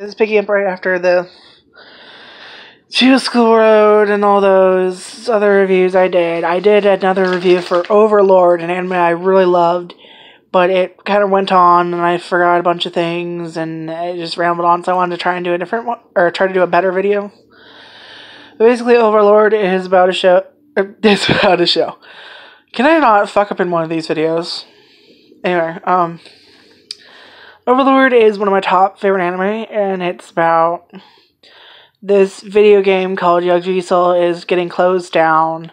This is picking up right after the Two School Road and all those other reviews I did. I did another review for Overlord, an anime I really loved, but it kind of went on and I forgot a bunch of things and it just rambled on, so I wanted to try and do a different one, or try to do a better video. But basically, Overlord is about a show. It's about a show. Can I not fuck up in one of these videos? Anyway, Overlord is one of my top favorite anime, and it's about this video game called Yggdrasil is getting closed down,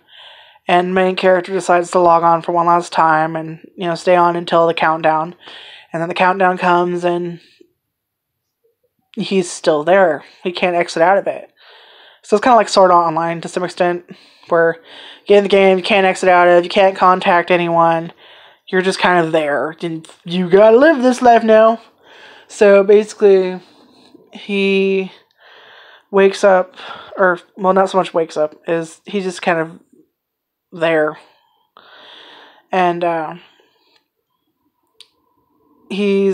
and the main character decides to log on for one last time and, stay on until the countdown. And then the countdown comes and he's still there. He can't exit out of it. So it's kind of like Sword Art Online to some extent, where you get in the game, you can't exit out of, you can't contact anyone, you're just kind of there, and you gotta live this life now. So basically, he wakes up, or, well, not so much wakes up, is he's just kind of there. And, he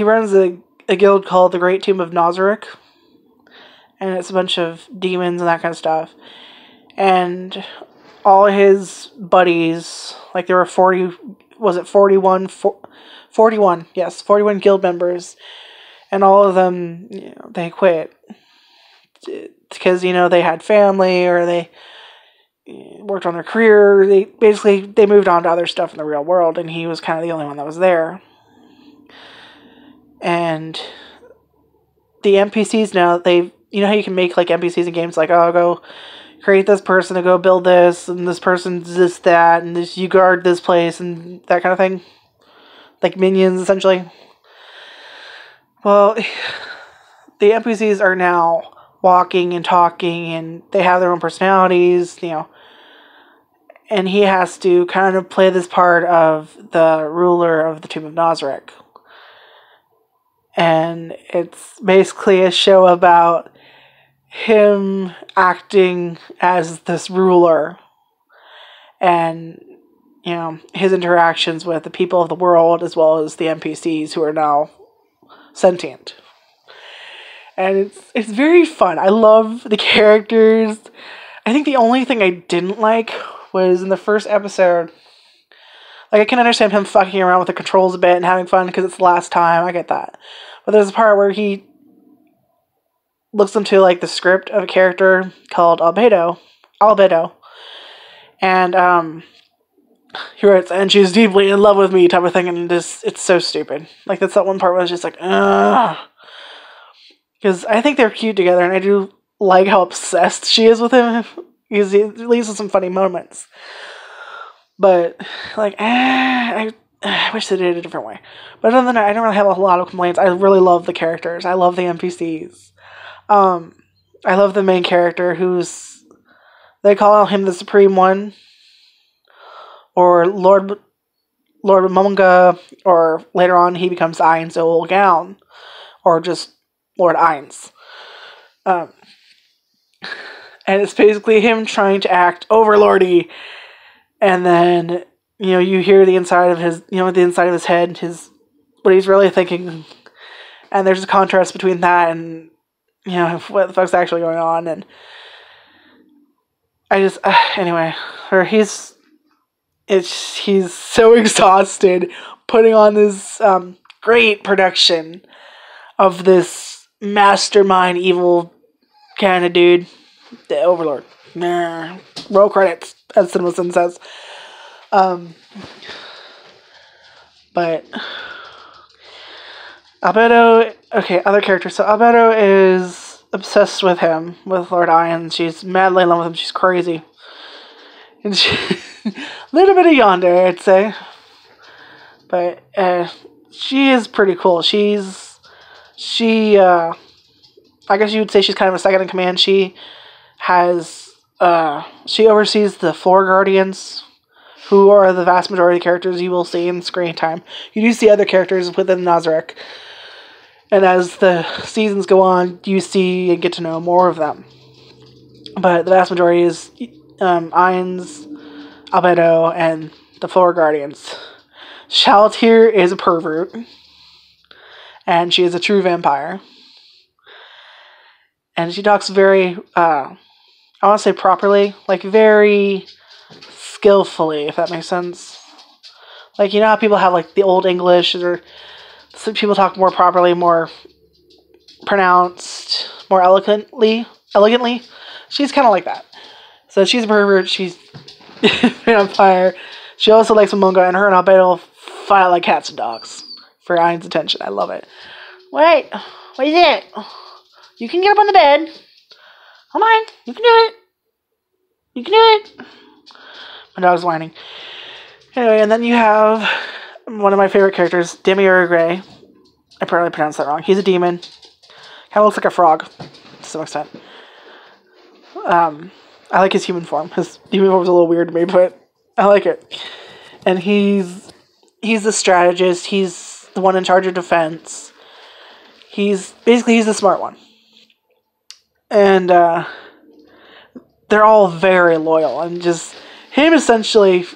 runs a guild called the Great Tomb of Nazarick, and it's a bunch of demons and that kind of stuff. And all his buddies, like there were 41 guild members, and all of them, they quit because, they had family or they worked on their career. They moved on to other stuff in the real world, and he was kind of the only one that was there. And the NPCs now, you know how you can make like NPCs in games, like, oh, go create this person to go build this, and this person's this, that, and this, you guard this place, and that kind of thing. Like minions, essentially. Well, the NPCs are now walking and talking, and they have their own personalities, and he has to kind of play this part of the ruler of the Tomb of Nazarick. And it's basically a show about him acting as this ruler, and his interactions with the people of the world as well as the NPCs who are now sentient. And it's very fun. I love the characters. I think the only thing I didn't like was in the first episode. Like, I can understand him fucking around with the controls a bit and having fun because it's the last time. I get that. But there's a part where he looks into, like, the script of a character called Albedo. And, he writes, and she's deeply in love with me, type of thing, and it's so stupid. Like, that's that one part where I was just like, ugh. Because I think they're cute together, and I do like how obsessed she is with him, because he leaves with some funny moments. But, like, I wish they did it a different way. But other than that, I don't really have a lot of complaints. I really love the characters. I love the NPCs. I love the main character, they call him the Supreme One, or Lord Munga, or later on he becomes HAIL AINZ OOAL GOWN, or just Lord Ainz. And it's basically him trying to act overlordy, and then, you hear the inside of his, the inside of his head, what he's really thinking, and there's a contrast between that and, what the fuck's actually going on, and I just, anyway, or he's so exhausted putting on this, great production of this mastermind evil kind of dude, the Overlord. Roll credits, as CinemaSin says. But Albedo, okay, other characters. So Albedo is obsessed with him, with Lord Ainz. She's madly in love with him. She's crazy. And she, a little bit of yonder, I'd say. But, she is pretty cool. I guess you would say she's kind of a second in command. She oversees the floor guardians, who are the vast majority of the characters you will see in screen time. You do see other characters within Nazarick, and as the seasons go on, you see and get to know more of them. But the vast majority is Ainz, Albedo, and the floor guardians. Shalatir is a pervert. and she is a true vampire. And she talks very, I want to say properly, like very skillfully, if that makes sense. Like, you know how people have like the old English, or some people talk more properly, more pronounced, more elegantly. She's kind of like that. So she's a pervert, she's a vampire. She also likes a manga, and her and Albedo fight like cats and dogs for Ainz's attention. I love it. Wait, what is it? You can get up on the bed. Come on, you can do it. You can do it. My dog's whining. Anyway, and then you have one of my favorite characters, Demiurge. I probably pronounced that wrong. He's a demon. Kind of looks like a frog, to some extent. I like his human form. His human form is a little weird to me, but I like it. And he's the strategist. He's the one in charge of defense. He's the smart one. And they're all very loyal. And just him essentially,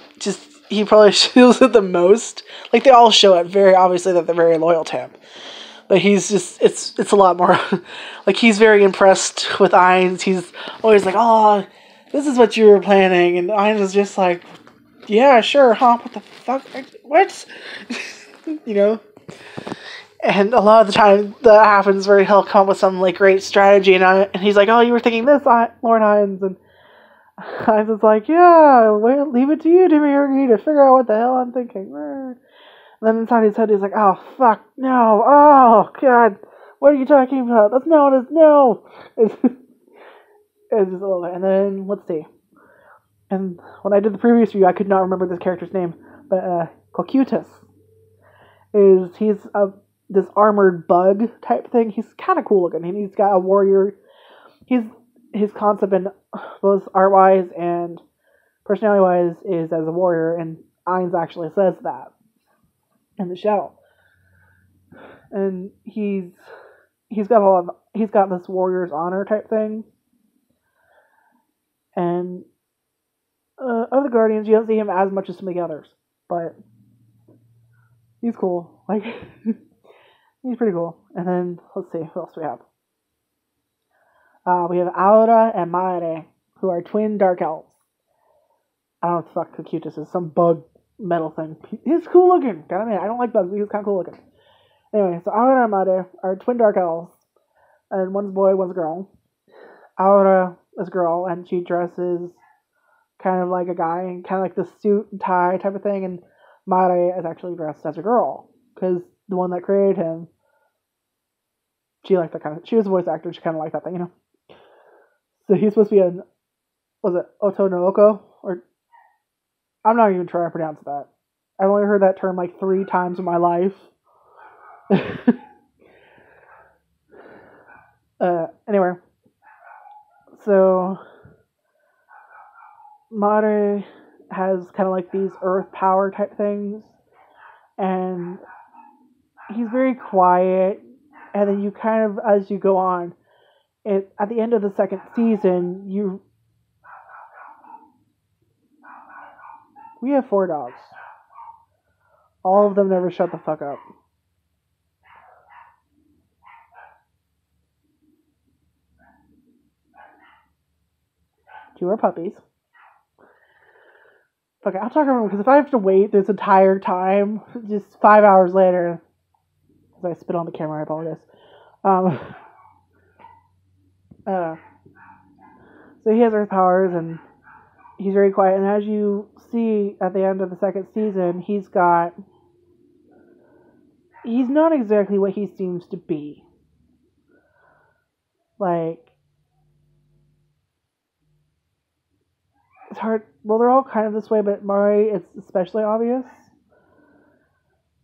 he probably shows it the most. Like, they all show it very obviously that they're very loyal to him. But he's just, it's a lot more, like, he's very impressed with Ainz. He's always like, oh, this is what you were planning. And Ainz is just like, yeah, sure, huh? What the fuck? What? You know? And a lot of the time that happens where he'll come up with some, like, great strategy. And he's like, oh, you were thinking this, Lord Ainz. And Ainz is like, yeah, well, leave it to you, Demiurge, to figure out what the hell I'm thinking. And then inside his head, he's like, oh, fuck, no, oh, God, what are you talking about? That's no. It's just a little bit. And then, let's see. And when I did the previous review, I could not remember this character's name, but Cocytus he's this armored bug type thing. He's kind of cool looking, and he's got a warrior. His concept in both art-wise and personality-wise is as a warrior, and Ainz actually says that in the show. And he's got this warrior's honor type thing. And of the Guardians, you don't see him as much as some of the others, but he's cool. Like, he's pretty cool. And then let's see, who else do we have? We have Aura and Mare, who are twin dark elves. I don't know what the fuck Cocytus is. Some bug metal thing. He's cool looking. God, I don't like bugs, but he's kind of cool looking. Anyway, so Aura and Mare are twin dark elves. And one's a boy, one's a girl. Aura is a girl, and she dresses kind of like a guy, and kind of like the suit and tie type of thing. And Mare is actually dressed as a girl, because the one that created him, she liked that kind of... She was a voice actor, she kind of liked that thing, you know? So he's supposed to be was it Oto no Oko? Or, I'm not even trying to pronounce that. I've only heard that term like 3 times in my life. Anyway. So, Mare has kind of like these earth power type things. And he's very quiet. And then you kind of, as you go on, at the end of the 2nd season, we have 4 dogs. All of them never shut the fuck up. 2 are puppies. Okay, I'll talk about them, because if I have to wait this entire time, just 5 hours later, as I spit on the camera, I apologize. So he has earth powers, and he's very quiet. And as you see at the end of the 2nd season, he's not exactly what he seems to be. Like, it's hard. Well, they're all kind of this way, but Mare, it's especially obvious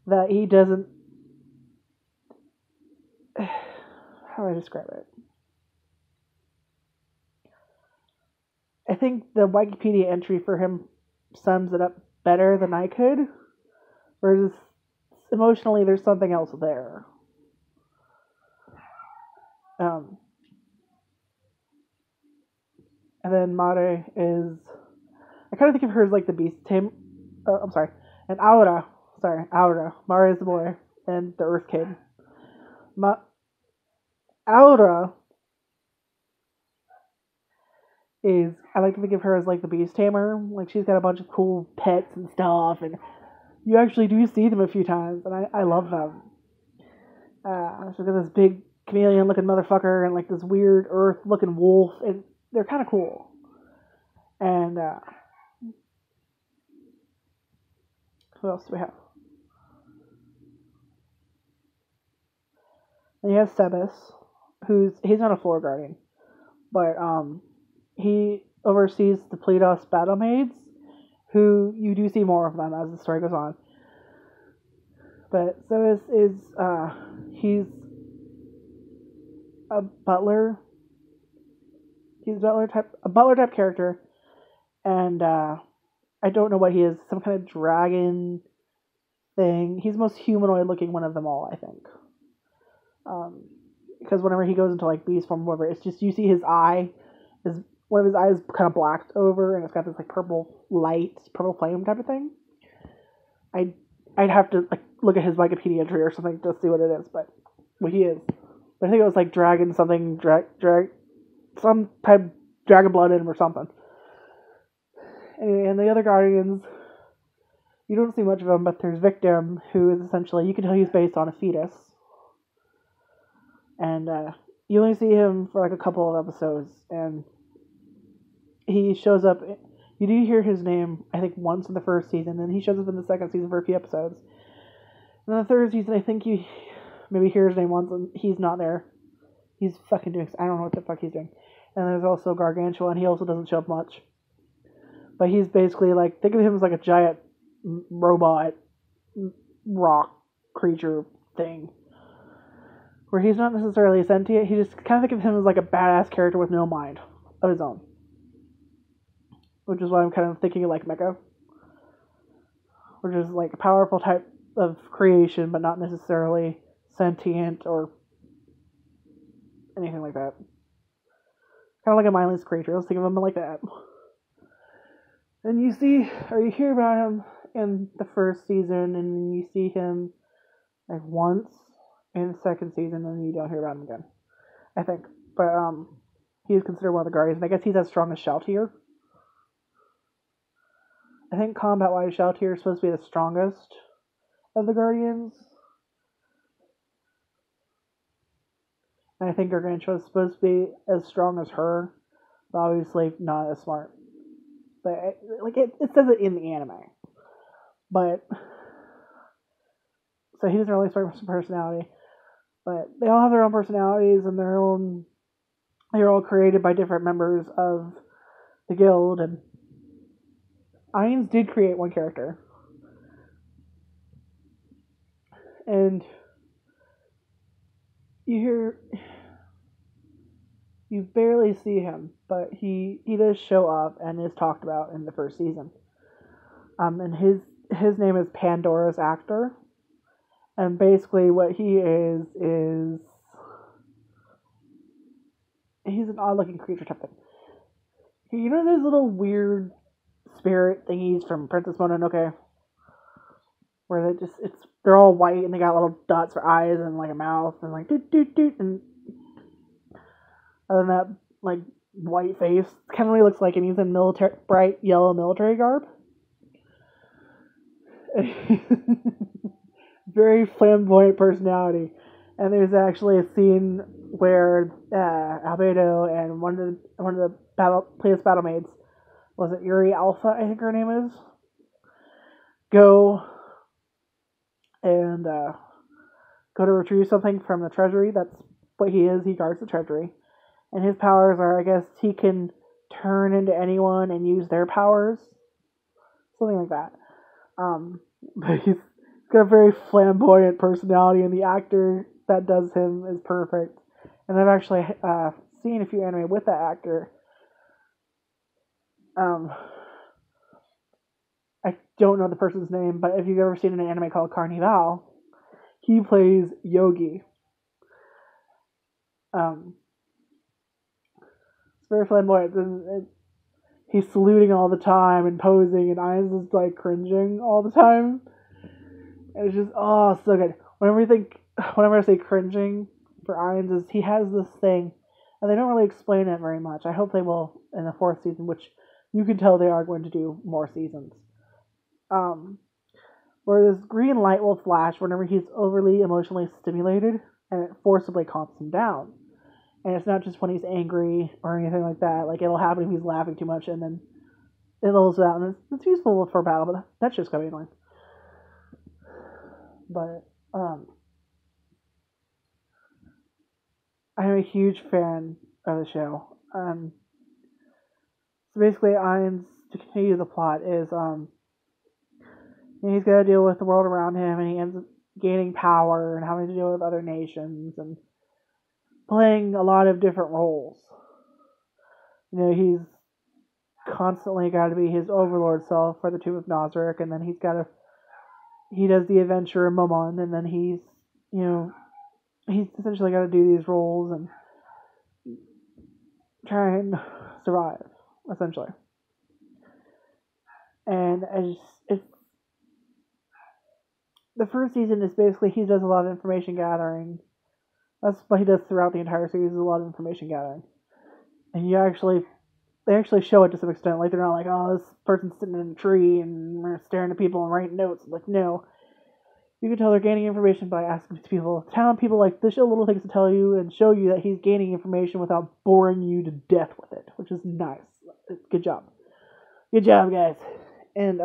that he doesn't... How do I describe it? I think the Wikipedia entry for him sums it up better than I could. Whereas emotionally, there's something else there. And then Mare is... I kind of think of her as like the beast tame... I'm sorry. And Aura. Sorry, Aura. Mare is the boy. And the Earth Kid. Aura is, I like to think of her as like the beast tamer. Like she's got a bunch of cool pets and stuff, and you actually do see them a few times, and I love them. She's got this big chameleon-looking motherfucker and like this weird earth-looking wolf, and they're kind of cool. And who else do we have? And you have Sebas, he's not a floor guardian, but he oversees the Pledos battle maids, who you do see more of them as the story goes on. But Sebas is he's a butler. He's a butler type character, and I don't know what he is. Some kind of dragon thing. He's the most humanoid looking one of them all, I think. Because whenever he goes into like beast form or whatever, it's just you see his eye is one of his eyes kind of blacked over, and it's got this like purple flame type of thing. I'd have to like look at his Wikipedia tree or something to see what it is, but what he is. But I think it was like dragon something, some type of dragon blood in him or something. And the other guardians, you don't see much of them, but there's Victim, who is essentially, you can tell he's based on a fetus. And you only see him for like a couple of episodes, and he shows up. You do hear his name, I think, once in the first season, and he shows up in the second season for a few episodes. And in the third season, I think you maybe hear his name once, and he's not there. He's fucking doing, I don't know what the fuck he's doing. And there's also Gargantua, and he also doesn't show up much. But he's basically like, think of him as like a giant robot, rock creature thing. Where he's not necessarily sentient, he just kind of think of him as like a badass character with no mind of his own. Which is why I'm kind of thinking of like Mecha. Which is like a powerful type of creation, but not necessarily sentient or anything like that. Kind of like a mindless creature. Let's think of him like that. And you hear about him in the first season, and you see him like once in the second season, and you don't hear about him again, I think. But he's considered one of the guardians, and I guess he's as strong as Shoutier. I think combat-wise, Shoutier is supposed to be the strongest of the guardians. And I think Gargantua is supposed to be as strong as her, but obviously not as smart. But it says it in the anime. But so he doesn't really start with some personality. But they all have their own personalities, and they're all created by different members of the guild. And Ainz did create one character. And you barely see him, but he does show up and is talked about in the first season. And his name is Pandora's Actor. And basically what he is he's an odd-looking creature type thing. You know those little weird spirit thingies from Princess Mononoke? Where they're all white and they got little dots for eyes and like a mouth and like doot doot doot, and other than that, like white face, kind of really looks like, and he's in bright yellow military garb. Very flamboyant personality. And there's actually a scene where Albedo and one of the Players battle maids, was it Yuri Alpha, I think her name is, go and go to retrieve something from the treasury. That's what he is. He guards the treasury. And his powers are, I guess, he can turn into anyone and use their powers. Something like that. But he's got a very flamboyant personality, and the actor that does him is perfect. And I've actually seen a few anime with that actor. I don't know the person's name, but if you've ever seen an anime called Carnival, he plays Yogi. It's very flamboyant. He's saluting all the time and posing, and Ainz is like cringing all the time. And it's just, oh, so good. Whenever you think whenever I say cringing for Ainz, is he has this thing, and they don't really explain it very much. I hope they will in the fourth season, which you can tell they are going to do more seasons. Where this green light will flash whenever he's overly emotionally stimulated, and it forcibly calms him down. And it's not just when he's angry or anything like that. Like, it'll happen if he's laughing too much, and then it lulls out, and it's useful for battle, but that's just gonna be annoying. But, I'm a huge fan of the show. So basically, Ainz, to continue the plot, is, he's got to deal with the world around him, and he ends up gaining power and having to deal with other nations and playing a lot of different roles. He's constantly got to be his overlord self for the Tomb of Nosric, and then he does the adventure of Momon, and then he's essentially got to do these roles and try and survive, essentially. And the first season is basically he does a lot of information gathering. That's what he does throughout the entire series, is a lot of information gathering. And they actually show it to some extent. Like, they're not like, oh, this person's sitting in a tree and staring at people and writing notes. Like, no. You can tell they're gaining information by asking people, telling people, like, they show little things to tell you and show you that he's gaining information without boring you to death with it, which is nice. Good job. Good job, guys. And,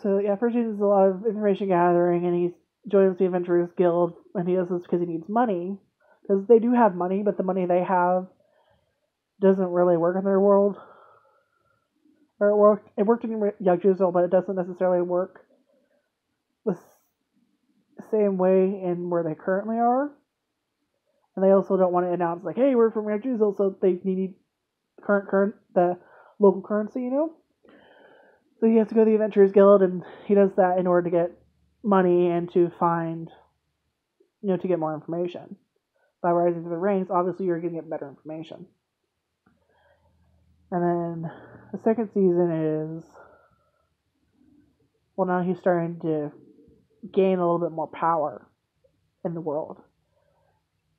so, yeah, first season is a lot of information gathering, and he joins the Adventurers Guild, and he does this because he needs money. Because they do have money, but the money they have doesn't really work in their world. Or it worked in Yagjuzel, but it doesn't necessarily work the same way in where they currently are. And they also don't want to announce, like, hey, we're from Yagjuzel, so they need the local currency, So he has to go to the Adventurers Guild, and he does that in order to get money and to find, to get more information. By rising through the ranks, obviously you're going to get better information. And then the second season is, well, now he's starting to gain a little bit more power in the world.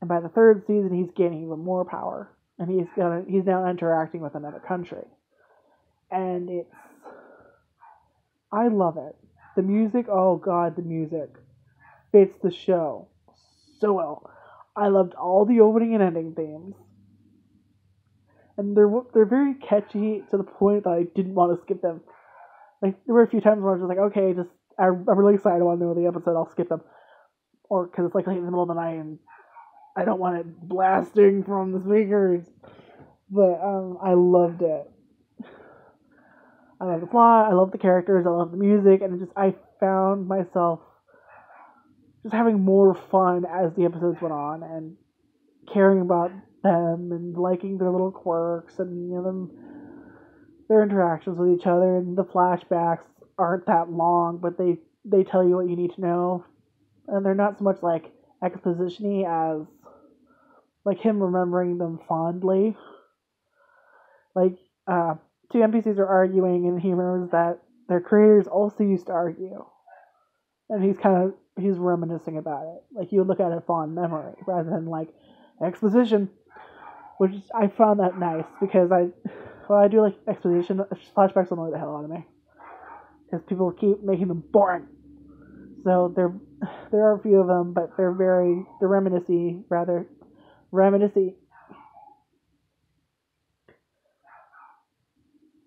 And by the third season, he's gaining even more power. And he's now interacting with another country. And I love it. The music, oh god, the music fits the show so well. I loved all the opening and ending themes. And they're very catchy to the point that I didn't want to skip them. Like, there were a few times where I was just like, okay, I'm really excited, I want to know the episode, I'll skip them. Or, because it's like late in the middle of the night, and I don't want it blasting from the speakers. But, I loved it. I love the plot, I love the characters, I love the music, and I found myself just having more fun as the episodes went on, and caring about them, and liking their little quirks, and, their interactions with each other, and the flashbacks aren't that long, but they tell you what you need to know, and they're not so much, like, exposition-y as, like, him remembering them fondly. Like, two NPCs are arguing, and he remembers that their creators also used to argue. And he's reminiscing about it. Like, you would look at it fond memory, rather than, like, exposition. Which, I found that nice, because I do like exposition, flashbacks annoy the hell out of me. Because people keep making them boring. So, there are a few of them, but they're reminiscent.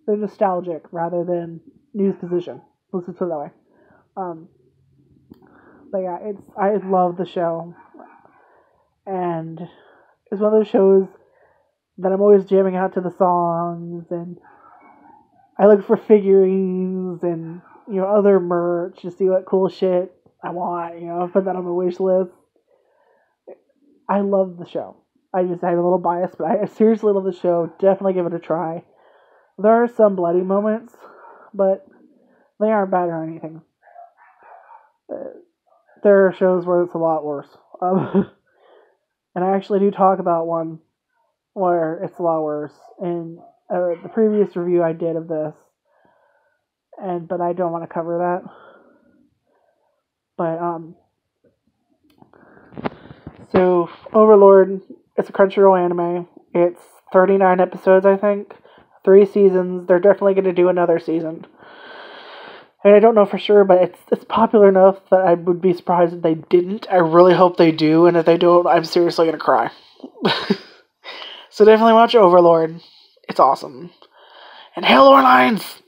They're nostalgic rather than news position. Let's just put it that way. But yeah, I love the show, and it's one of those shows that I'm always jamming out to the songs, and I look for figurines and other merch to see what cool shit I want. I put that on my wish list. I love the show. I have a little bias, but I seriously love the show. Definitely give it a try. There are some bloody moments, but they aren't bad or anything. There are shows where it's a lot worse. And I actually do talk about one where it's a lot worse in the previous review I did of this. But I don't want to cover that. But, so, Overlord, it's a Crunchyroll anime. It's 39 episodes, I think. 3 seasons. They're definitely going to do another season. And I don't know for sure, but it's popular enough that I would be surprised if they didn't. I really hope they do, and if they don't, I'm seriously going to cry. So definitely watch Overlord. It's awesome. And HAIL AINZ!